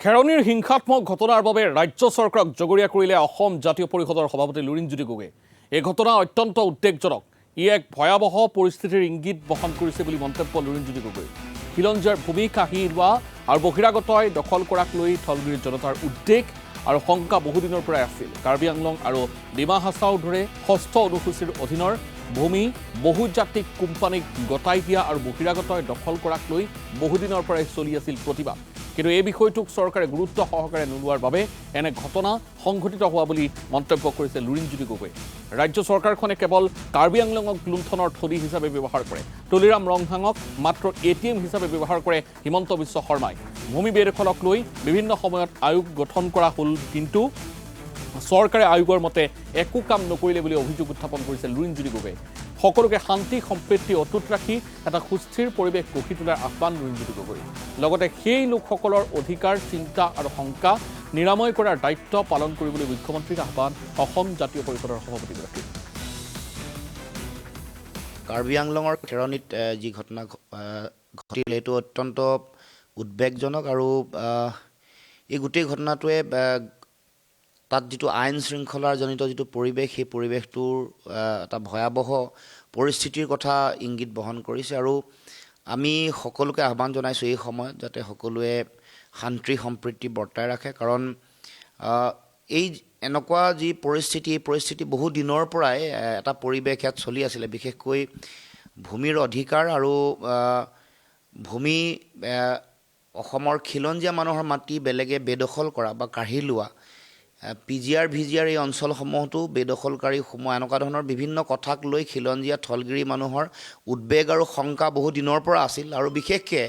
খেৰণীৰ হিংসাত্মক ঘটনাৰ বাবে ৰাজ্য চৰকাৰক জগৰীয়া কৰিলে অসম জাতীয় পৰিষদৰ সভাপতি লুৰিণজ্যোতি গগৈ। এই ঘটনা অত্যন্ত উদ্বেগজনক। ই এক ভয়াৱহ পৰিস্থিতিৰ ইংগিত বহন কৰিছে বুলি মন্তব্য লুৰিণজ্যোতি গগৈ। খিলঞ্জীয়াৰ ভূমি কাঢ়ি লোৱা আৰু বহিৰাগতই দখল কৰাক লৈ স্থলগিৰিৰ জনতাৰ উদ্বেগ আৰু শংকা বহুদিনৰ পৰাই আছিল। কাৰ্বি আংলং আৰু ডিমা হাছাওৰ দৰে ৬ষ্ঠ অনুসূচীৰ অধীনৰ ভূমি বহুজাতিক কোম্পানীক গতাই দিয়া আৰু বহিৰাগতই দখল কৰাক লৈ বহুদিনৰ পৰাই চলি আছিল প্ৰতিবাদ। কিন্তু এই বিষয়টোক চৰকাৰে গুৰুত্ব সহকাৰে নোলোৱাৰ বাবে এনে ঘটনা সংঘটিত হোৱা বুলি মন্তব্য কৰিছে লুৰিণজ্যোতি গগৈ। ৰাজ্য চৰকাৰখনে কেৱল কাৰ্বি আংলঙক লুণ্ঠনৰ থলী হিচাপে ব্যৱহাৰ কৰে। তুলিৰাম ৰংহাঙক মাত্ৰ ATM হিচাপে ব্যৱহাৰ কৰে হিমন্ত বিশ্ব শৰ্মাই। ভূমি বেদখলক লৈ বিভিন্ন সময়ত আয়োগ গঠন কৰা হ'ল, কিন্তু চৰকাৰে আয়োগৰ মতে একো কাম নকৰিলে বুলি অভিযোগ উত্থাপন কৰিছে লুৰিণজ্যোতি গগৈ। সকলোকে শান্তি সম্প্ৰীতি অটুট ৰাখি এটা সুস্থিৰ পৰিৱেশ গঢ়ি তোলাৰ আহ্বান লুৰিণজ্যোতি গগৈ। লগতে সেই লোকসকলৰ অধিকাৰ, চিন্তা আৰু শংকা নিৰাময় কৰাৰ দায়িত্ব পালন কৰিবলৈ মুখ্যমন্ত্ৰীৰ আহ্বান অসম জাতীয় পৰিষদৰ সভাপতিগৰাকী। কাৰ্বি আংলঙৰ খেৰণীত যি ঘটনা ঘটিল এইটো অত্যন্ত উদ্বেগজনক আৰু এই গোটেই ঘটনাটোৱে তাত যিটো আইন শৃংখলাৰ জনিত যিটো পৰিৱেশ, সেই পৰিৱেশটোৰ এটা ভয়াৱহ পৰিস্থিতিৰ কথা ইংগিত বহন কৰিছে। আৰু আমি সকলোকে আহ্বান জনাইছোঁ এই সময়ত যাতে সকলোৱে শান্তি সম্প্ৰীতি বৰ্তাই ৰাখে, কাৰণ এই এনেকুৱা যি পৰিস্থিতি, এই পৰিস্থিতি বহু দিনৰ পৰাই এটা পৰিৱেশ ইয়াত চলি আছিলে। বিশেষকৈ ভূমিৰ অধিকাৰ আৰু ভূমি অসমৰ খিলঞ্জীয়া মানুহৰ মাটি বেলেগে বেদখল কৰা বা কাঢ়ি লোৱা, PGR VGR এই অঞ্চলসমূহতো বেদখলকাৰীসমূহ এনেকুৱা ধৰণৰ বিভিন্ন কথাক লৈ খিলঞ্জীয়া থলগিৰি মানুহৰ উদ্বেগ আৰু শংকা বহু দিনৰ পৰা আছিল। আৰু বিশেষকৈ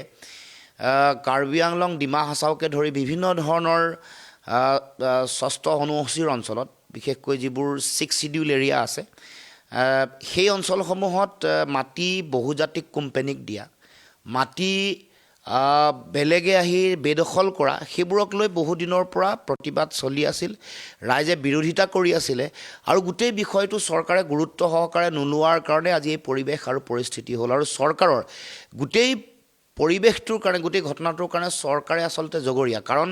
কাৰ্বি আংলং ডিমা হাছাওকে ধৰি বিভিন্ন ধৰণৰ ৬ষ্ঠ অনুসূচীৰ অঞ্চলত, বিশেষকৈ যিবোৰ 6 শিডিউল এৰিয়া আছে, সেই অঞ্চলসমূহত মাটি বহুজাতিক কোম্পানীক দিয়া, মাটি বেলেগে আহি বেদখল কৰা, সেইবোৰক লৈ বহুদিনৰ পৰা প্ৰতিবাদ চলি আছিল। ৰাইজে বিৰোধিতা কৰি আছিলে আৰু গোটেই বিষয়টো চৰকাৰে গুৰুত্ব সহকাৰে নোলোৱাৰ কাৰণে আজি এই পৰিৱেশ আৰু পৰিস্থিতি হ'ল। আৰু চৰকাৰৰ গোটেই পৰিৱেশটোৰ কাৰণে, গোটেই ঘটনাটোৰ কাৰণে চৰকাৰে আচলতে জগৰীয়া, কাৰণ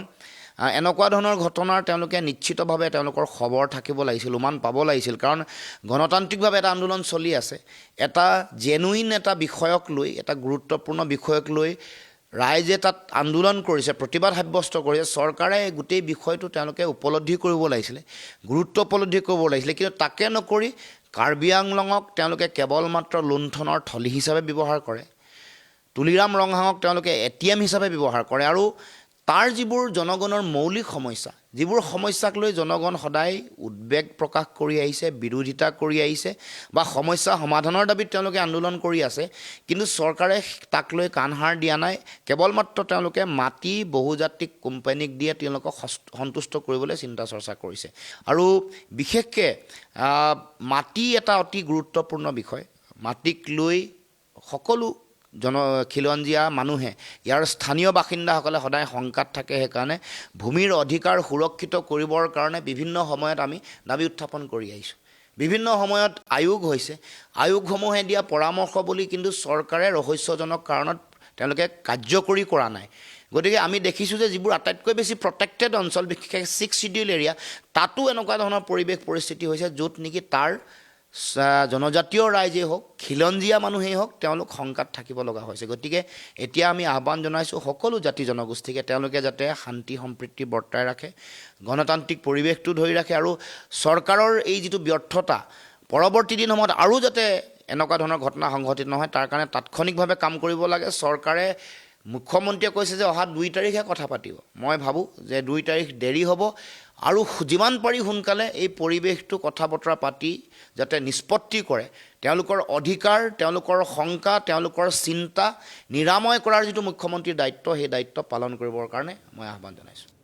এনেকুৱা ধৰণৰ ঘটনাৰ তেওঁলোকে নিশ্চিতভাৱে তেওঁলোকৰ খবৰ থাকিব লাগিছিল, উমান পাব লাগিছিল, কাৰণ গণতান্ত্ৰিকভাৱে এটা আন্দোলন চলি আছে। এটা জেনুইন এটা বিষয়ক লৈ, এটা গুৰুত্বপূৰ্ণ বিষয়ক লৈ ৰাইজে তাত আন্দোলন কৰিছে, প্ৰতিবাদ সাব্যস্ত কৰিছে। চৰকাৰে গোটেই বিষয়টো তেওঁলোকে উপলব্ধি কৰিব লাগিছিলে, গুৰুত্ব উপলব্ধি কৰিব লাগিছিলে, কিন্তু তাকে নকৰি কাৰ্বি আংলঙক তেওঁলোকে কেৱল মাত্ৰ লুণ্ঠনৰ থলী হিচাপে ব্যৱহাৰ কৰে। তুলিৰাম ৰংহাঙক তেওঁলোকে ATM হিচাপে ব্যৱহাৰ কৰে। আৰু তাৰ যিবোৰ জনগণৰ মৌলিক সমস্যা, যিবোৰ সমস্যাক লৈ জনগণ সদায় উদ্বেগ প্ৰকাশ কৰি আহিছে, বিৰোধিতা কৰি আহিছে বা সমস্যা সমাধানৰ দাবীত তেওঁলোকে আন্দোলন কৰি আছে, কিন্তু চৰকাৰে তাক লৈ কাণসাৰ দিয়া নাই। কেৱল মাত্ৰ তেওঁলোকে মাটি বহুজাতিক কোম্পানীক দিয়ে তেওঁলোকক সন্তুষ্ট কৰিবলৈ চিন্তা চৰ্চা কৰিছে। আৰু বিশেষকৈ মাটি এটা অতি গুৰুত্বপূৰ্ণ বিষয়। মাটিক লৈ সকলো খিলঞ্জীয়া মানুহে, ইয়াৰ স্থানীয় বাসিন্দাসকলে সদায় শংকাত থাকে। সেইকাৰণে ভূমিৰ অধিকাৰ সুৰক্ষিত কৰিবৰ কাৰণে বিভিন্ন সময়ত আমি দাবী উত্থাপন কৰি আহিছোঁ। বিভিন্ন সময়ত আয়োগ হৈছে, আয়োগসমূহে দিয়া পৰামৰ্শ বুলি কিন্তু চৰকাৰে ৰহস্যজনক কাৰণত তেওঁলোকে কাৰ্যকৰী কৰা নাই। গতিকে আমি দেখিছোঁ যে যিবোৰ আটাইতকৈ বেছি প্ৰটেক্টেড অঞ্চল, বিশেষকৈ 6 শিডিউল এৰিয়া, তাতো এনেকুৱা ধৰণৰ পৰিৱেশ পৰিস্থিতি হৈছে য'ত নেকি তাৰ জনজাতীয় ৰাইজেই হওক, খিলঞ্জীয়া মানুহেই হওক, তেওঁলোক শংকাত থাকিব লগা হৈছে। গতিকে এতিয়া আমি আহ্বান জনাইছোঁ সকলো জাতি জনগোষ্ঠীকে, তেওঁলোকে যাতে শান্তি সম্প্ৰীতি বৰ্তাই ৰাখে, গণতান্ত্ৰিক পৰিৱেশটো ধৰি ৰাখে, আৰু চৰকাৰৰ এই যিটো ব্যৰ্থতা, পৰৱৰ্তী দিনসমূহত আৰু যাতে এনেকুৱা ধৰণৰ ঘটনা সংঘটিত নহয়, তাৰ কাৰণে তাৎক্ষণিকভাৱে কাম কৰিব লাগে। চৰকাৰে, মুখ্যমন্ত্ৰীয়ে কৈছে যে অহা 2 তাৰিখে কথা পাতিব। মই ভাবোঁ যে 2 তাৰিখ দেৰি হ'ব, আৰু যিমান পাৰি সোনকালে এই পৰিৱেশটো কথা বতৰা পাতি যাতে নিষ্পত্তি কৰে, তেওঁলোকৰ অধিকাৰ, তেওঁলোকৰ শংকা, তেওঁলোকৰ চিন্তা নিৰাময় কৰাৰ যিটো মুখ্যমন্ত্ৰীৰ দায়িত্ব, সেই দায়িত্ব পালন কৰিবৰ কাৰণে মই আহ্বান জনাইছোঁ।